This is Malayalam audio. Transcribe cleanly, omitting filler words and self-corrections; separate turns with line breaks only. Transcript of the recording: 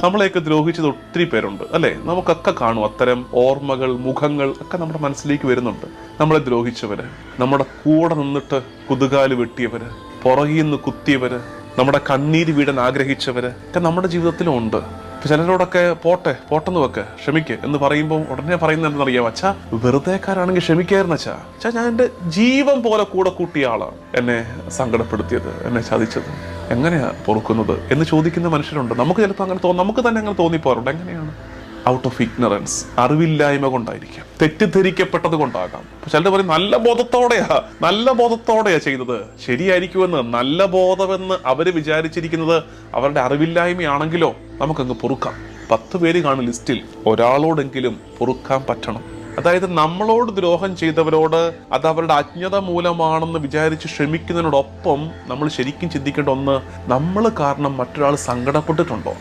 നമ്മളെയൊക്കെ ദ്രോഹിച്ചത് ഒത്തിരി പേരുണ്ട് അല്ലേ? നമുക്കൊക്കെ കാണും അത്തരം ഓർമ്മകൾ, മുഖങ്ങൾ ഒക്കെ നമ്മുടെ മനസ്സിലേക്ക് വരുന്നുണ്ട്. നമ്മളെ ദ്രോഹിച്ചവര്, നമ്മുടെ കൂടെ നിന്നിട്ട് കുതുകാല് വെട്ടിയവര്, പുറകിൽ നിന്ന് കുത്തിയവര്, നമ്മുടെ കണ്ണീര് വീടാൻ ആഗ്രഹിച്ചവര് ഒക്കെ നമ്മുടെ ജീവിതത്തിലും ഉണ്ട്. ചിലരോടൊക്കെ പോട്ടെന്ന് വെക്ക്, ക്ഷമിക്ക് എന്ന് പറയുമ്പോൾ ഉടനെ പറയുന്നത് എന്താണെന്നറിയാം? അച്ഛാ, വെറുതെക്കാരാണെങ്കിൽ ക്ഷമിക്കായിരുന്നു അച്ഛാ. ഞാൻ എൻ്റെ ജീവൻ പോലെ കൂടെ കൂട്ടിയ ആളാണ് എന്നെ സങ്കടപ്പെടുത്തിയത്, എന്നെ ചതിച്ചത്. എങ്ങനെയാ പൊറുക്കുന്നത് എന്ന് ചോദിക്കുന്ന മനുഷ്യരുണ്ട്. നമുക്ക് ചിലപ്പോൾ അങ്ങനെ നമുക്ക് തന്നെ അങ്ങനെ തോന്നിപ്പോറുണ്ട്. എങ്ങനെയാണ്? ഔട്ട് ഓഫ് ഇഗ്നറൻസ്, അറിവില്ലായ്മ കൊണ്ടായിരിക്കാം, തെറ്റിദ്ധരിക്കപ്പെട്ടത് കൊണ്ടാകാം. ചിലർ പറയും നല്ല ബോധത്തോടെയാ ചെയ്തത്, ശരിയായിരിക്കുമെന്ന്. നല്ല ബോധമെന്ന് അവര് വിചാരിച്ചിരിക്കുന്നത് അവരുടെ അറിവില്ലായ്മയാണെങ്കിലോ നമുക്കങ്ങ് പൊറുക്കാം. 10 പേര് കാണും ലിസ്റ്റിൽ, ഒരാളോടെങ്കിലും പൊറുക്കാൻ പറ്റണം. അതായത് നമ്മളോട് ദ്രോഹം ചെയ്തവരോട് അത് അവരുടെ അജ്ഞത മൂലമാണെന്ന് വിചാരിച്ച് ക്ഷമിക്കുന്നതിനോടൊപ്പം നമ്മൾ ശരിക്കും ചിന്തിക്കേണ്ട ഒന്ന്, നമ്മൾ കാരണം മറ്റൊരാൾ സങ്കടപ്പെട്ടിട്ടുണ്ടോ?